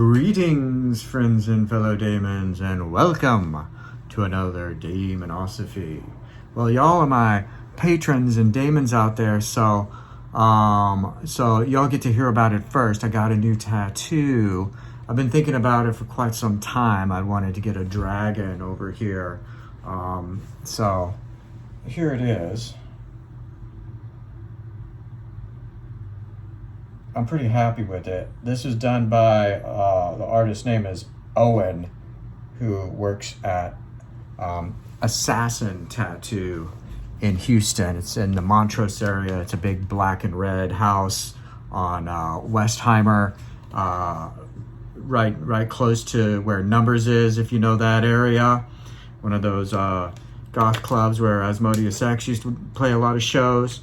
Greetings, friends and fellow daemons, and welcome to another Daimonosophy. Well, y'all are my patrons and daemons out there, so y'all get to hear about it first. I got a new tattoo. I've been thinking about it for quite some time. I wanted to get a dragon over here. So here it is. I'm pretty happy with it. This is done by, the artist's name is Owen, who works at Assassin Tattoo in Houston. It's in the Montrose area. It's a big black and red house on Westheimer, right close to where Numbers is, if you know that area. One of those goth clubs where Asmodeus X used to play a lot of shows.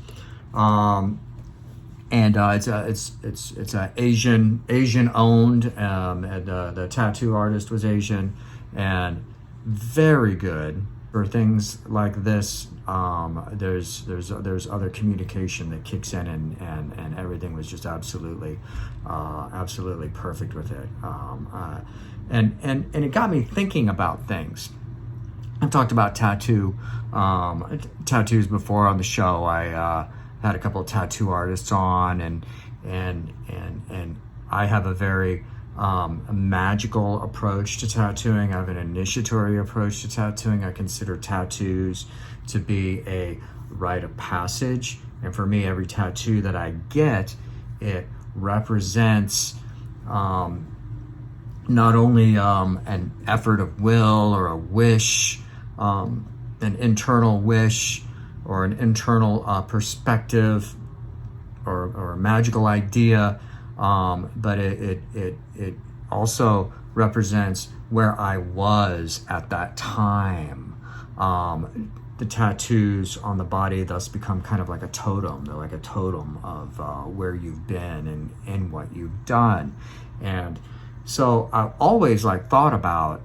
And it's a Asian owned, and the tattoo artist was Asian, and very good for things like this. There's other communication that kicks in, and everything was just absolutely perfect with it. And it got me thinking about things. I've talked about tattoos before on the show. I had a couple of tattoo artists on, and I have a very magical approach to tattooing. I have an initiatory approach to tattooing. I consider tattoos to be a rite of passage, and for me, every tattoo that I get, it represents not only an effort of will or a wish, an internal wish, or an internal perspective, or a magical idea, but it also represents where I was at that time. The tattoos on the body thus become kind of like a totem. They're like a totem of where you've been and what you've done. And so I've always thought about,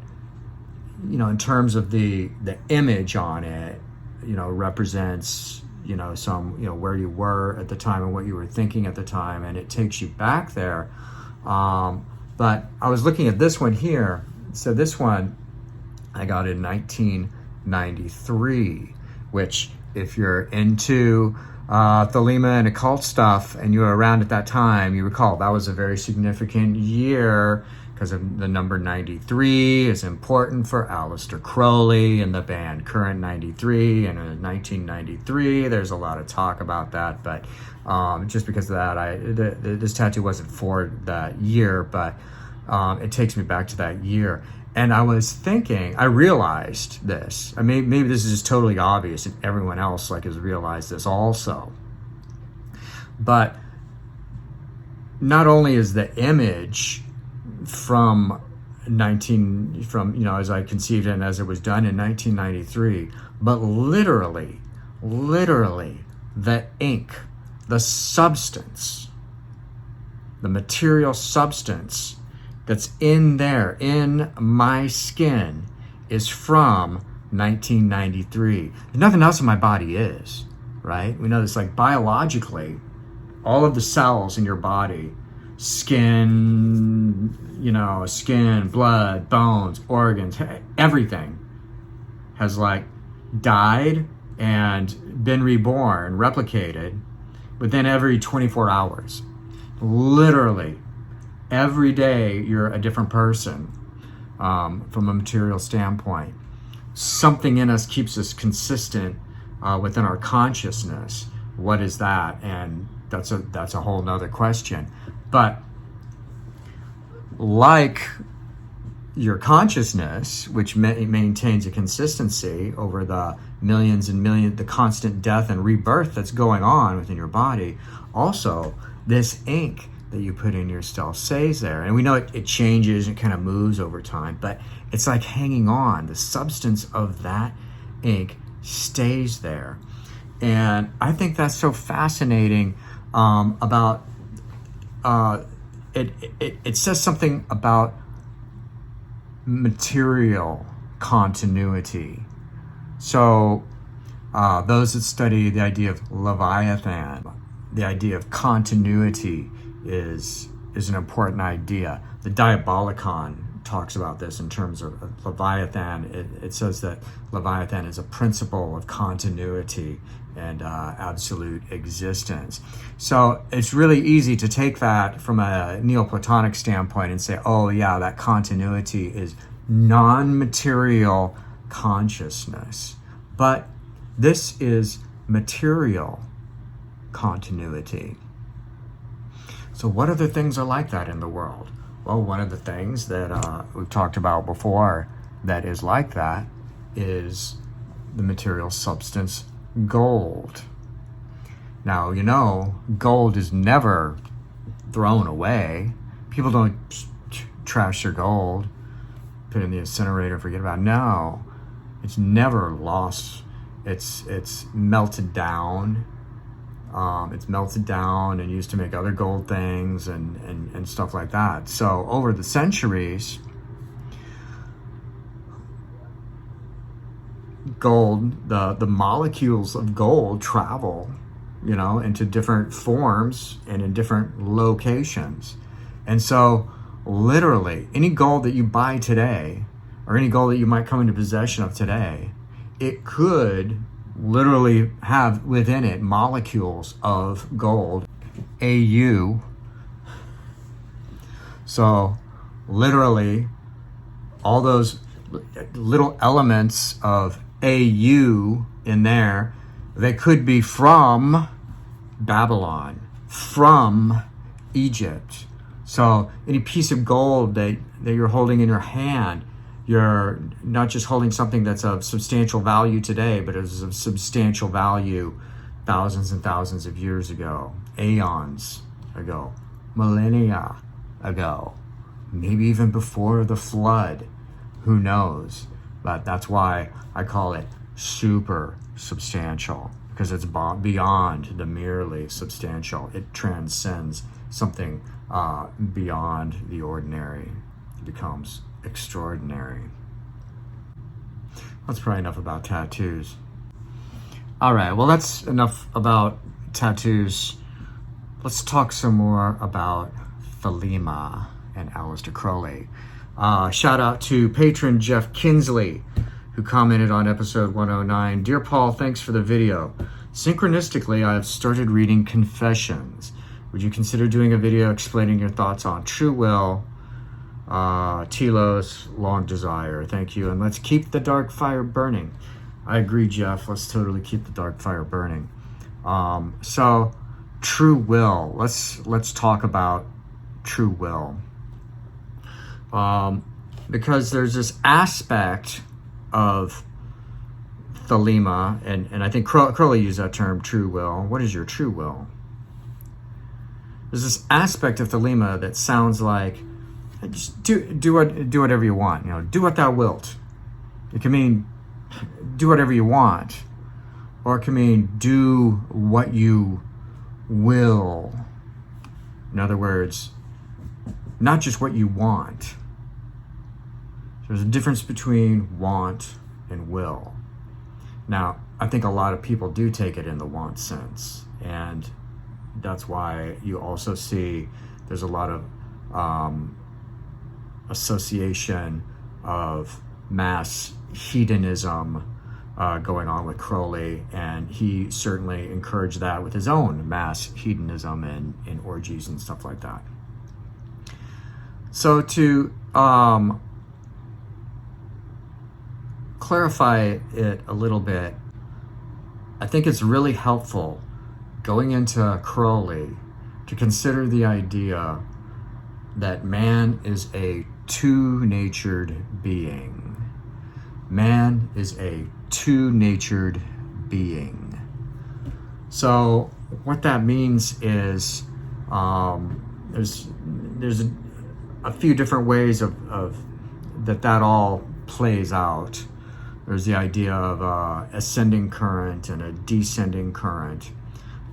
in terms of the image on it, represents, where you were at the time and what you were thinking at the time, and it takes you back there. But I was looking at this one here. So this one I got in 1993, which, if you're into Thelema and occult stuff and you were around at that time, you recall that was a very significant year, because of the number 93 is important for Aleister Crowley and the band Current 93. And in 1993, there's a lot of talk about that, but just because of that, this tattoo wasn't for that year, but it takes me back to that year. And I was thinking, I realized this. I mean, maybe this is just totally obvious, and everyone else has realized this also. But not only is the image from as I conceived it and as it was done in 1993, but literally the ink, the substance, the material substance that's in there, in my skin, is from 1993. There's nothing else in my body is, right? We know this, biologically, all of the cells in your body, skin, blood, bones, organs, everything has died and been reborn, replicated within every 24 hours. Literally, every day you're a different person from a material standpoint. Something in us keeps us consistent within our consciousness. What is that? And that's a whole nother question. But like your consciousness, which maintains a consistency over the millions and millions, the constant death and rebirth that's going on within your body, also this ink that you put in your skull stays there. And we know it changes, it kind of moves over time, but it's like hanging on. The substance of that ink stays there. And I think that's so fascinating about it says something about material continuity. So those that study the idea of Leviathan, the idea of continuity is is an important idea. The Diabolicon talks about this in terms of Leviathan. It says that Leviathan is a principle of continuity and absolute existence. So it's really easy to take that from a Neoplatonic standpoint and say, oh yeah, that continuity is non-material consciousness. But this is material continuity. So what other things are like that in the world? Well, one of the things that we've talked about before that is like that is the material substance gold. Now, you know, gold is never thrown away. People don't trash their gold, put it in the incinerator, forget about it. No, it's never lost. It's melted down. It's melted down and used to make other gold things and stuff like that. So over the centuries, gold, the molecules of gold travel, you know, into different forms and in different locations. And so literally any gold that you buy today, or any gold that you might come into possession of today, it could literally have within it molecules of gold, AU. So literally all those little elements of AU in there, they could be from Babylon, from Egypt. So any piece of gold that you're holding in your hand, you're not just holding something that's of substantial value today, but is of substantial value thousands and thousands of years ago, aeons ago, millennia ago, maybe even before the flood, who knows? But that's why I call it super substantial, because it's beyond the merely substantial. It transcends something beyond the ordinary. It becomes extraordinary. That's probably enough about tattoos. All right, well, that's enough about tattoos. Let's talk some more about Thelema and Aleister Crowley. Shout out to patron Jeff Kinsley, who commented on episode 109. Dear Paul, thanks for the video. Synchronistically, I have started reading Confessions. Would you consider doing a video explaining your thoughts on true will, Telos, long desire? Thank you. And let's keep the dark fire burning. I agree, Jeff. Let's totally keep the dark fire burning. So true will. Let's talk about true will. Because there's this aspect of Thelema, and I think Crowley used that term, true will. What is your true will? There's this aspect of Thelema that sounds like, just do whatever you want. You know, do what thou wilt. It can mean do whatever you want, or it can mean do what you will. In other words, not just what you want. There's a difference between want and will. Now, I think a lot of people do take it in the want sense, and that's why you also see there's a lot of association of mass hedonism going on with Crowley, and he certainly encouraged that with his own mass hedonism and orgies and stuff like that. So to clarify it a little bit, I think it's really helpful going into Crowley to consider the idea that man is a two-natured being. Man is a two-natured being. So what that means is there's a few different ways of that all plays out. There's the idea of ascending current and a descending current.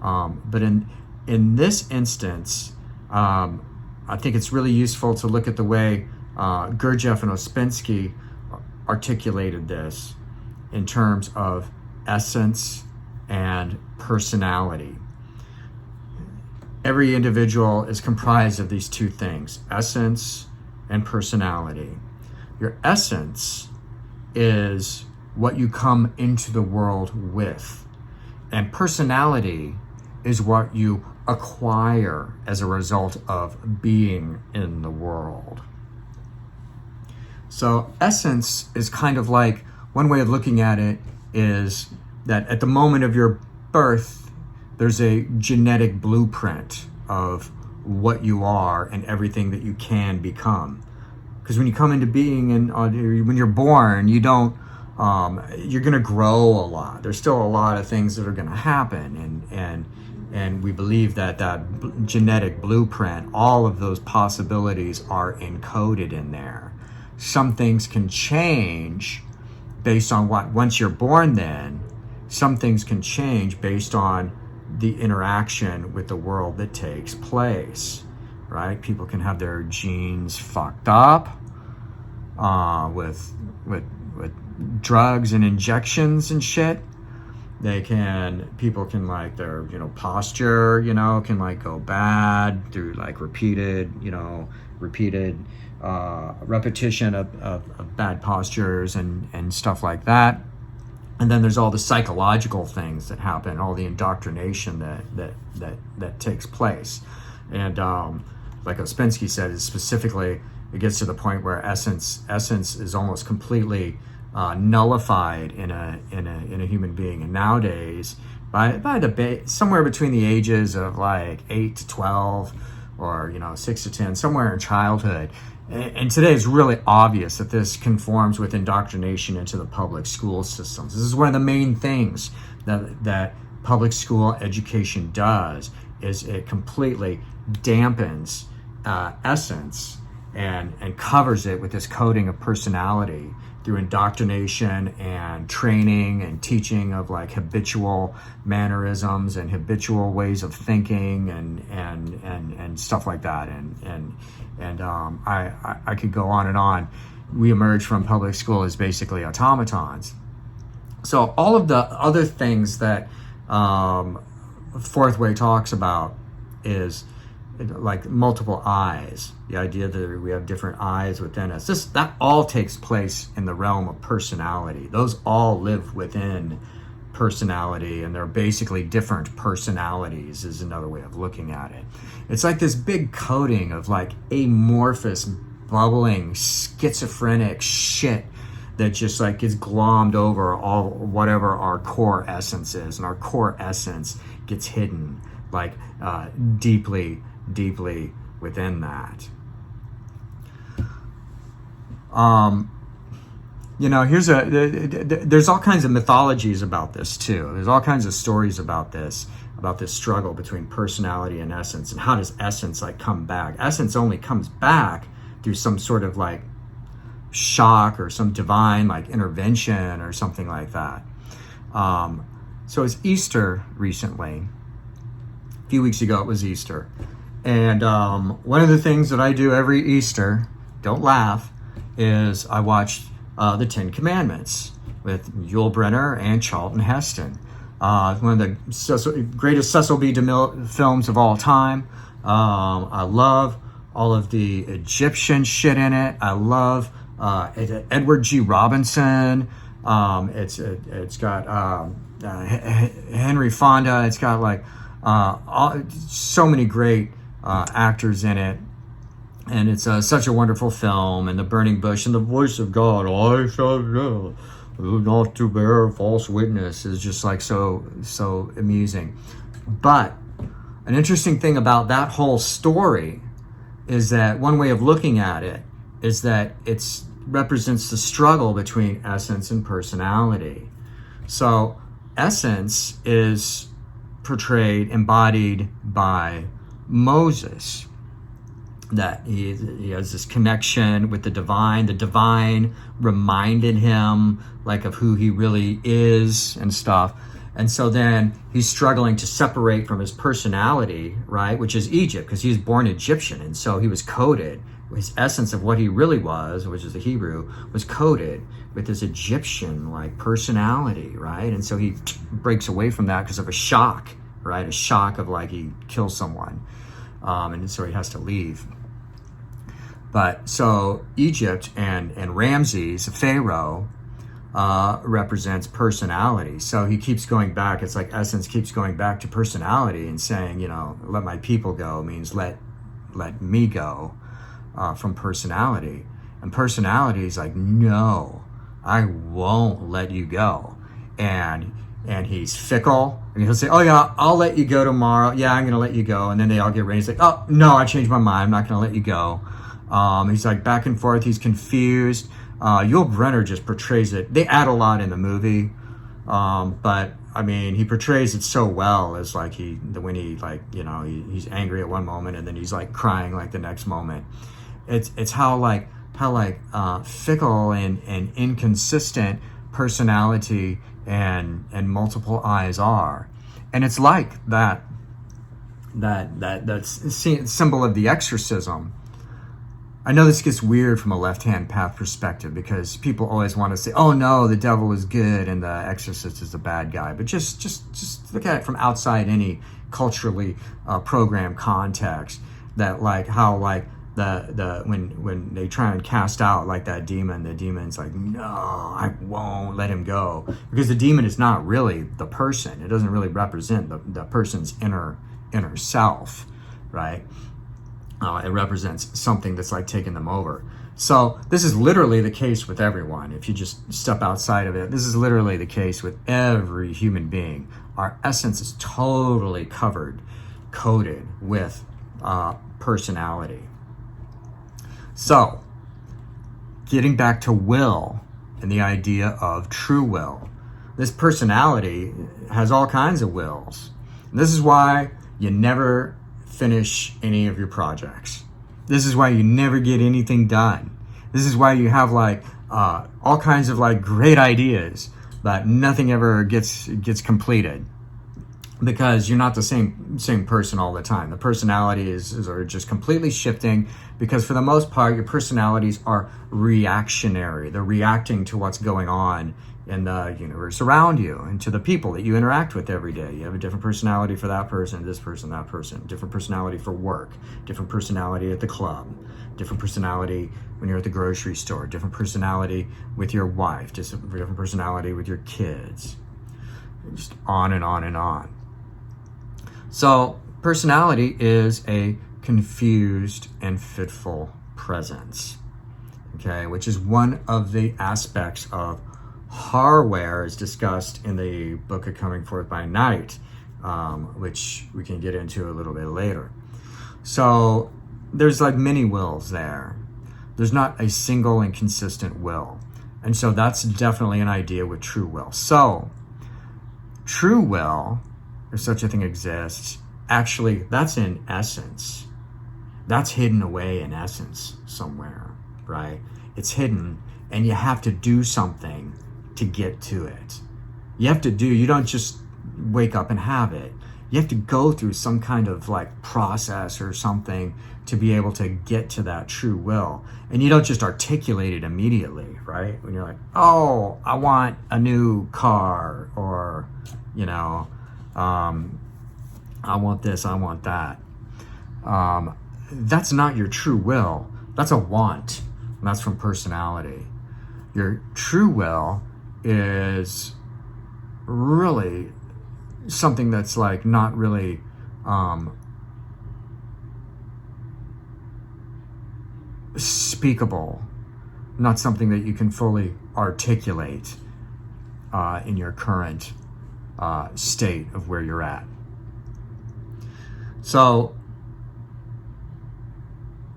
But in this instance, I think it's really useful to look at the way Gurdjieff and Ouspensky articulated this in terms of essence and personality. every individual is comprised of these two things, essence and personality. Your essence is what you come into the world with, and personality is what you acquire as a result of being in the world. So essence is kind of like, one way of looking at it is that at the moment of your birth, there's a genetic blueprint of what you are and everything that you can become. Because when you come into being and when you're born, you don't, you're going to grow a lot. There's still a lot of things that are going to happen, and we believe that genetic blueprint, all of those possibilities are encoded in there. Some things can change based on what, once you're born, then some things can change based on the interaction with the world that takes place, right? People can have their genes fucked up with drugs and injections and shit. People can, like, their, posture, can, like, go bad through, like, repeated repetition of bad postures and stuff like that. And then there's all the psychological things that happen, all the indoctrination that takes place. And like Ouspensky said, is specifically, it gets to the point where essence is almost completely nullified in a human being. And nowadays, somewhere between the ages of like 8 to 12 or 6 to 10, somewhere in childhood. And today it's really obvious that this conforms with indoctrination into the public school systems. This is one of the main things that public school education does, is it completely dampens essence and covers it with this coating of personality through indoctrination and training and teaching of, like, habitual mannerisms and habitual ways of thinking and stuff like that. And I could go on and on. We emerge from public school as basically automatons. So all of the other things that Fourth Way talks about is, like, multiple eyes, the idea that we have different eyes within us. That all takes place in the realm of personality. Those all live within personality, and they're basically different personalities, is another way of looking at it. It's like this big coating of, like, amorphous, bubbling, schizophrenic shit that just, like, gets glommed over all whatever our core essence is, and our core essence gets hidden, like, deeply within that. There's all kinds of mythologies about this too. There's all kinds of stories about this struggle between personality and essence, and how does essence, like, come back? Essence only comes back through some sort of, like, shock or some divine, like, intervention or something like that. So it's Easter recently. A few weeks ago it was Easter. And one of the things that I do every Easter, don't laugh, is I watch the 10 Commandments with Yul Brynner and Charlton Heston. One of the greatest Cecil B. DeMille films of all time. I love all of the Egyptian shit in it. I love Edward G. Robinson. It's got Henry Fonda. It's got, like, so many great actors in it, and it's such a wonderful film. And the burning bush and the voice of God, I shall not to bear false witness, is just, like, so amusing. But an interesting thing about that whole story is that one way of looking at it is that it represents the struggle between essence and personality. So essence is embodied by Moses, that he has this connection with the divine. The divine reminded him, like, of who he really is and stuff. And so then he's struggling to separate from his personality, right, which is Egypt, because he was born Egyptian, and so he was coded. His essence of what he really was, which is the Hebrew, was coded with his Egyptian, like, personality, right? And so he breaks away from that because of a shock right? A shock of like he kills someone, and so he has to leave. But so Egypt and Ramses, Pharaoh, represents personality. So he keeps going back. It's like essence keeps going back to personality and saying, you know, let my people go means let me go, from personality. And personality is like, no, I won't let you go. And he's fickle. And he'll say, oh yeah, I'll let you go tomorrow. Yeah, I'm going to let you go. And then they all get ready. He's like, oh no, I changed my mind. I'm not going to let you go. He's like back and forth. He's confused. Yul Brynner just portrays it. They add a lot in the movie, but I mean, he portrays it so well as like when he like, you know, he's angry at one moment and then he's like crying like the next moment. It's how fickle and inconsistent personality and multiple eyes are, and it's like that's symbol of the exorcism. I know this gets weird from a left-hand path perspective because people always want to say, oh no, the devil is good and the exorcist is the bad guy. But just look at it from outside any culturally programmed context, that like how like when they try and cast out like that demon, the demon's like, no, I won't let him go, because the demon is not really the person. It doesn't really represent the person's inner self, right? It represents something that's like taking them over. So this is literally the case with everyone. If you just step outside of it, this is literally the case with every human being. Our essence is totally coated with personality. So getting back to will and the idea of true will. This personality has all kinds of wills. And this is why you never finish any of your projects. This is why you never get anything done. This is why you have like all kinds of like great ideas, but nothing ever gets completed, because you're not the same person all the time. The personality are just completely shifting, because for the most part your personalities are reactionary. They're reacting to what's going on in the universe around you and to the people that you interact with every day. You have a different personality for that person, this person, that person. Different personality for work, different personality at the club, different personality when you're at the grocery store, different personality with your wife, different personality with your kids, just on and on and on. So personality is a confused and fitful presence, okay, which is one of the aspects of Harware, is discussed in the book of Coming Forth by Night, which we can get into a little bit later. So there's like many wills there. There's not a single and consistent will. And so that's definitely an idea with true will. So true will, if such a thing exists, actually that's in essence. That's hidden away in essence somewhere, right? It's hidden, and you have to do something to get to it. You don't just wake up and have it. You have to go through some kind of like process or something to be able to get to that true will. And you don't just articulate it immediately, right? When you're like, oh, I want a new car, or, I want this, I want that. That's not your true will. That's a want. And that's from personality. Your true will is really something that's like not really speakable, not something that you can fully articulate in your current state of where you're at. So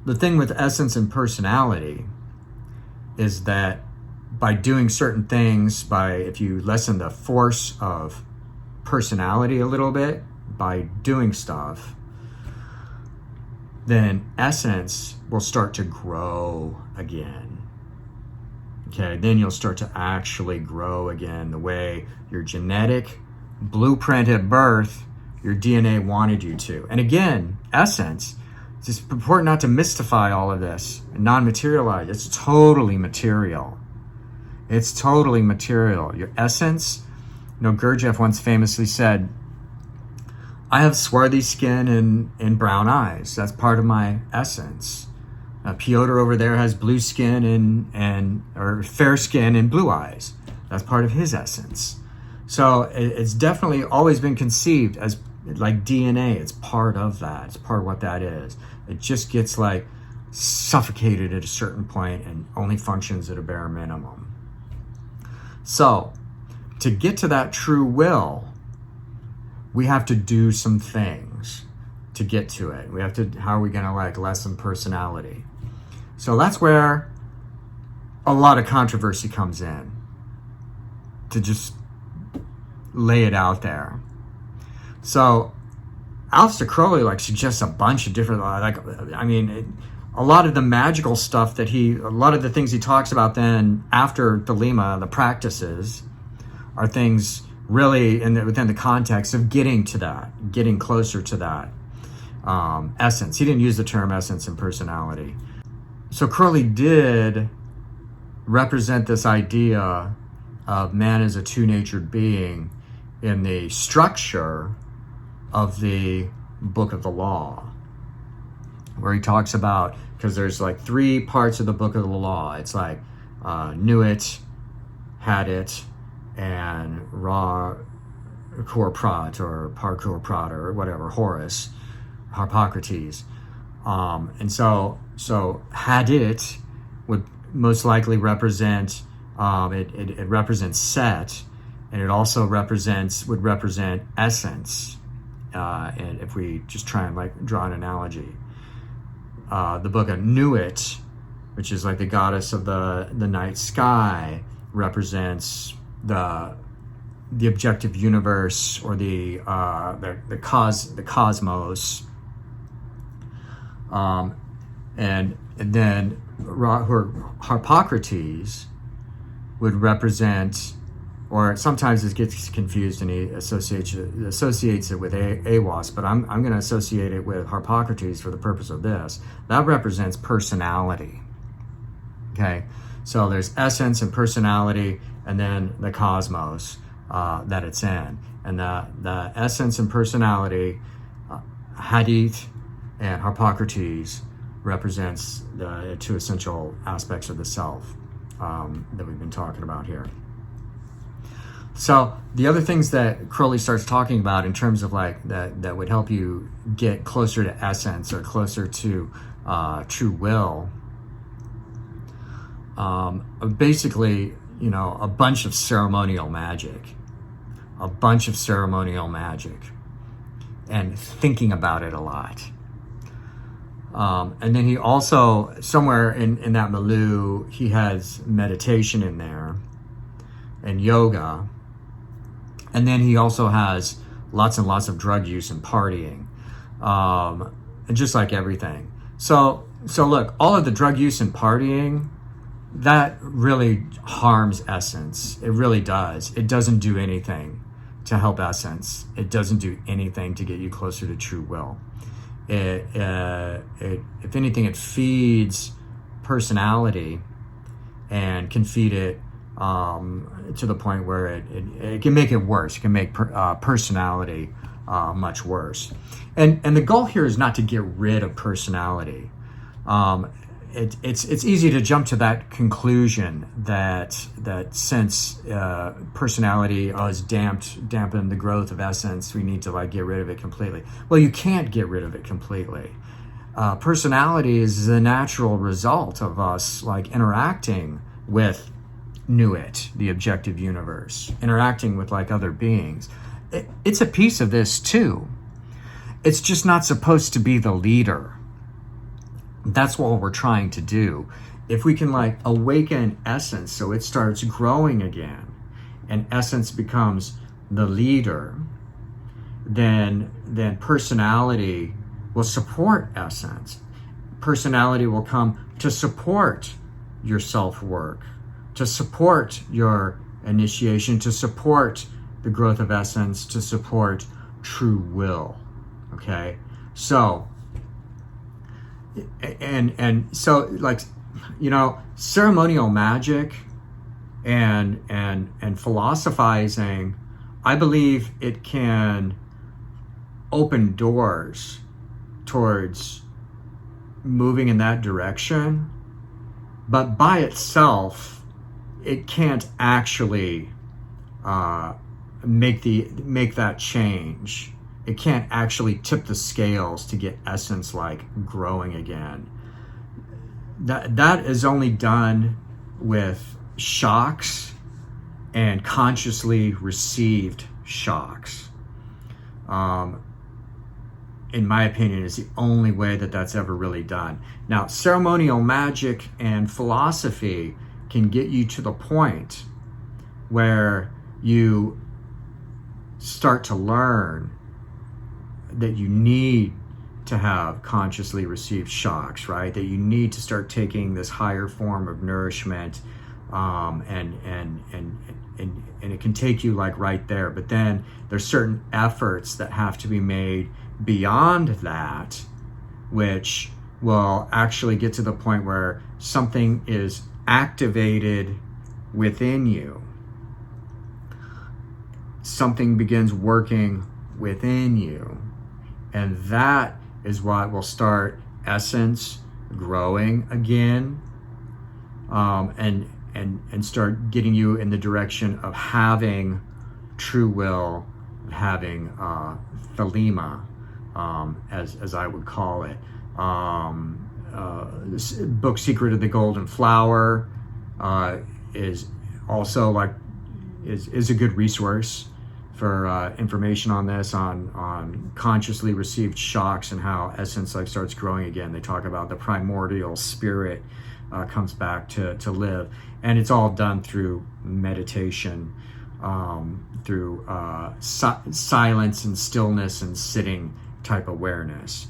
the thing with essence and personality is that by doing certain things, if you lessen the force of personality a little bit, by doing stuff, then essence will start to grow again. Okay, then you'll start to actually grow again the way your genetic blueprint at birth, your DNA wanted you to. And again, essence, it's important not to mystify all of this and non-materialize. It's totally material. It's totally material. Your essence, Gurdjieff once famously said, I have swarthy skin and brown eyes. That's part of my essence. Piotr over there has blue skin or fair skin and blue eyes. That's part of his essence. So it's definitely always been conceived as like DNA. It's part of that. It's part of what that is. It just gets like suffocated at a certain point and only functions at a bare minimum. So to get to that true will, we have to do some things to get to it. We have to, how are we going to like lessen personality? So that's where a lot of controversy comes in, to just lay it out there. So Aleister Crowley like suggests a bunch of different, a lot of the magical stuff a lot of the things he talks about then after Thelema, the practices, are things really within the context of getting to that, getting closer to that essence. He didn't use the term essence and personality. So Crowley did represent this idea of man as a two-natured being in the structure of the Book of the Law, where he talks about, because there's like 3 parts of the Book of the Law. It's like knew it, had it, and Ra Prat or Parkour Prat or whatever, Harpocrates. And so had it would most likely represent, it represents Set, and it also would represent essence. And if we just try and like draw an analogy, the book of Nuit, which is like the goddess of the night sky, represents the objective universe, or the cosmos, and then Harpocrates would represent, or sometimes it gets confused and he associates it with Aiwass, but I'm going to associate it with Harpocrates for the purpose of this. That represents personality. Okay, so there's essence and personality, and then the cosmos that it's in. And the essence and personality, Hadith and Harpocrates, represents the 2 essential aspects of the self that we've been talking about here. So the other things that Crowley starts talking about in terms of like that would help you get closer to essence or closer to true will, basically, a bunch of ceremonial magic, and thinking about it a lot. And then he also, somewhere in that milieu, he has meditation in there and yoga. And then he also has lots and lots of drug use and partying, and just like everything. So look, all of the drug use and partying, that really harms essence. It really does. It doesn't do anything to help essence. It doesn't do anything to get you closer to true will. It if anything, it feeds personality, and can feed it to the point where it can make it worse. It can make personality much worse. And the goal here is not to get rid of personality. It's easy to jump to that conclusion that since personality has dampened the growth of essence, we need to like get rid of it completely. Well, you can't get rid of it completely. Personality is the natural result of us like interacting with Nuit, the objective universe, interacting with like other beings. It's a piece of this too. It's just not supposed to be the leader. That's what we're trying to do. If we can like awaken essence so it starts growing again, and essence becomes the leader, then personality will support essence. Personality will come to support your self-work, to support your initiation, to support the growth of essence, to support true will. Okay? So, and so like, ceremonial magic and philosophizing, I believe it can open doors towards moving in that direction, but by itself, it can't actually make that change. It can't actually tip the scales to get essence like growing again. That is only done with shocks and consciously received shocks. In my opinion, is the only way that that's ever really done. Now, ceremonial magic and philosophy can get you to the point where you start to learn that you need to have consciously received shocks, right? That you need to start taking this higher form of nourishment, and it can take you like right there. But then there's certain efforts that have to be made beyond that, which will actually get to the point where something is activated within you. Something begins working within you, and that is what will start essence growing again, and start getting you in the direction of having true will, having Thelema, as I would call it. This book Secret of the Golden Flower is also is a good resource for information on this, on consciously received shocks and how essence starts growing again. They talk about the primordial spirit comes back to live, and it's all done through meditation, through silence and stillness and sitting type awareness,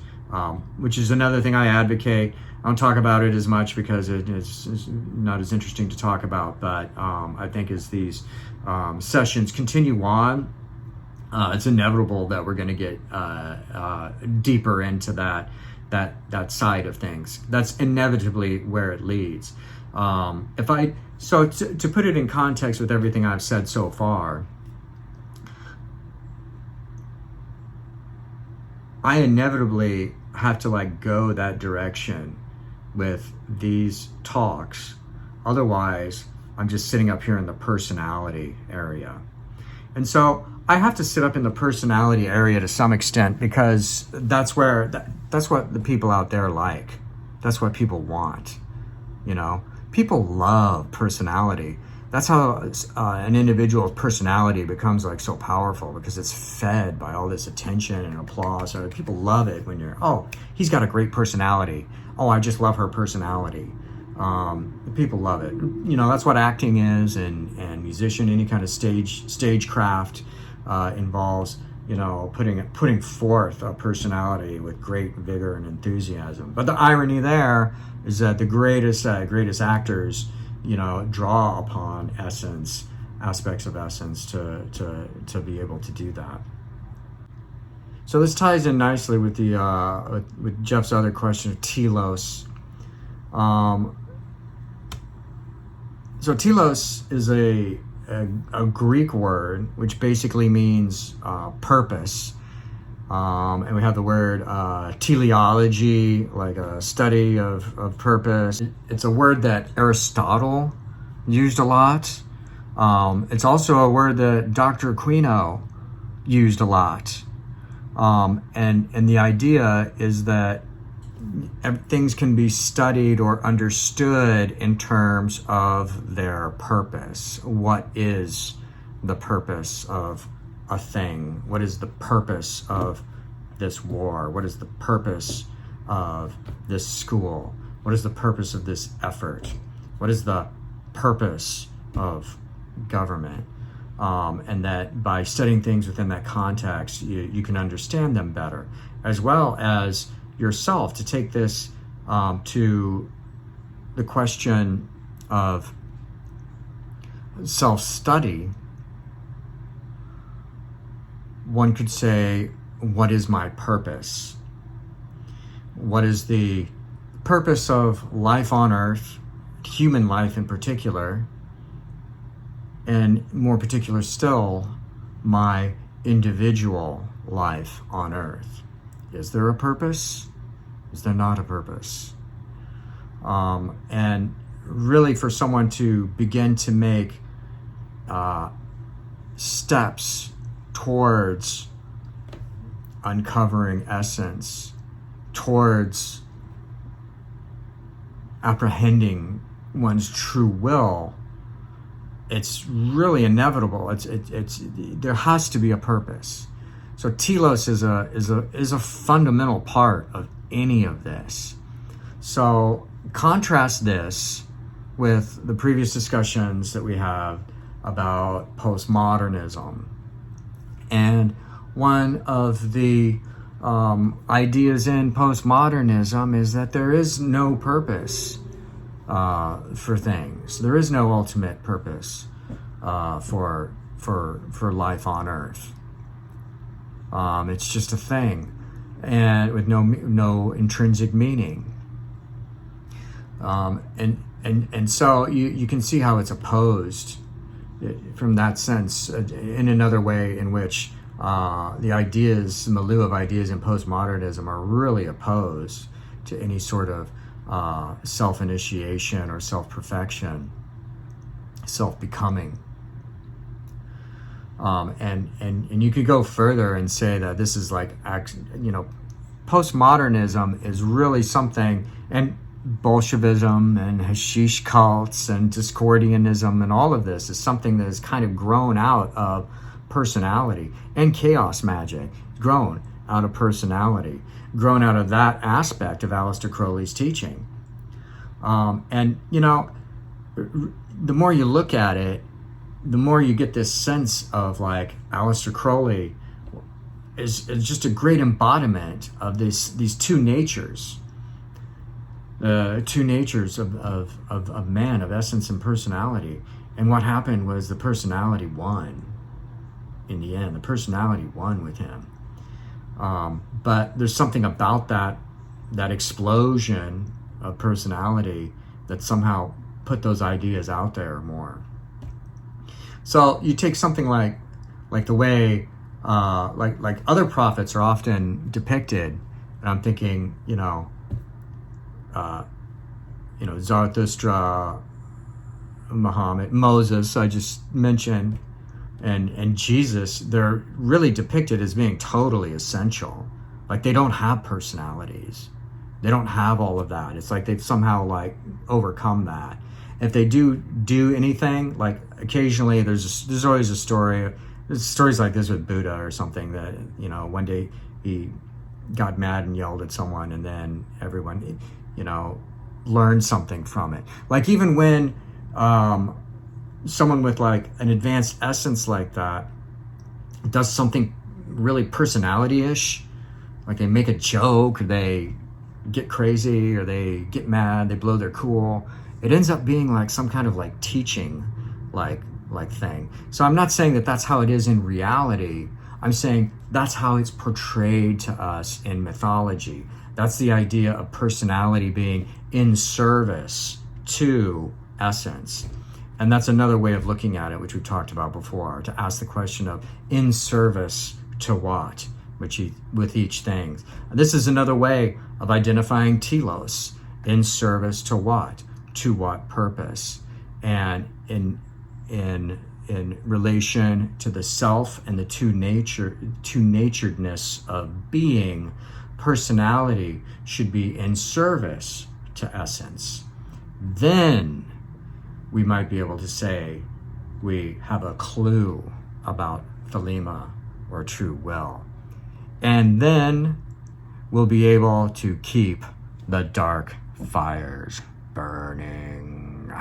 which is another thing I advocate. I don't talk about it as much because it's not as interesting to talk about, but I think as these sessions continue on, it's inevitable that we're going to get deeper into that side of things. That's inevitably where it leads. So to put it in context with everything I've said so far, I inevitably have to go that direction with these talks. Otherwise, I'm just sitting up here in the personality area. And so I have to sit up in the personality area to some extent, because that's what the people out there like. That's what people want. People love personality. That's how an individual's personality becomes so powerful, because it's fed by all this attention and applause. So people love it when he's got a great personality. Oh, I just love her personality. People love it. That's what acting is, and musician, any kind of stagecraft involves, putting forth a personality with great vigor and enthusiasm. But the irony there is that the greatest actors, draw upon essence, aspects of essence to be able to do that. So this ties in nicely with with Jeff's other question of telos. So telos is a Greek word which basically means purpose. And we have the word teleology, like a study of purpose. It's a word that Aristotle used a lot. It's also a word that Dr. Aquino used a lot. And the idea is that things can be studied or understood in terms of their purpose. What is the purpose of a thing? What is the purpose of this war? What is the purpose of this school? What is the purpose of this effort? What is the purpose of government? And that by studying things within that context, you can understand them better, as well as yourself, to take this to the question of self-study. One could say, what is my purpose? What is the purpose of life on Earth, human life in particular, and more particular still, my individual life on earth. Is there a purpose? Is there not a purpose? And really for someone to begin to make steps towards uncovering essence, towards apprehending one's true will, it's really inevitable. It's there has to be a purpose. So telos is a fundamental part of any of this. So contrast this with the previous discussions that we have about postmodernism. And one of the ideas in postmodernism is that there is no purpose for things. There is no ultimate purpose for life on Earth. It's just a thing, and with no intrinsic meaning. And so you can see how it's opposed from that sense in another way in which the milieu of ideas in postmodernism are really opposed to any sort of self-initiation or self-perfection, self-becoming. And you could go further and say that this is like, postmodernism is really something, and Bolshevism and hashish cults and Discordianism and all of this is something that has kind of grown out of personality, and chaos magic grown out of personality, grown out of that aspect of Aleister Crowley's teaching. And the more you look at it, the more you get this sense of like Aleister Crowley is just a great embodiment of these two natures. The two natures of man, of essence and personality. And what happened was the personality won in the end. The personality won with him. But there's something about that explosion of personality that somehow put those ideas out there more. So you take something like the way like other prophets are often depicted, and I'm thinking, Zarathustra, Muhammad, Moses, I just mentioned, and Jesus, they're really depicted as being totally essential. Like they don't have personalities. They don't have all of that. It's like they've somehow like overcome that. If they do anything, like occasionally there's always a story. There's stories like this with Buddha or something that, one day he got mad and yelled at someone, and then everyone, learned something from it. Like even when someone with like an advanced essence like that does something really personality-ish, like they make a joke, or they get crazy, or they get mad, they blow their cool, it ends up being like some kind of like teaching like thing. So I'm not saying that that's how it is in reality. I'm saying that's how it's portrayed to us in mythology. That's the idea of personality being in service to essence. And that's another way of looking at it, which we've talked about before, to ask the question of in service to what, with each thing. This is another way of identifying telos, in service to what purpose, and in relation to the self and the two-naturedness of being. Personality should be in service to essence. Then we might be able to say we have a clue about Thelema, or true will. And then we'll be able to keep the dark fires burning.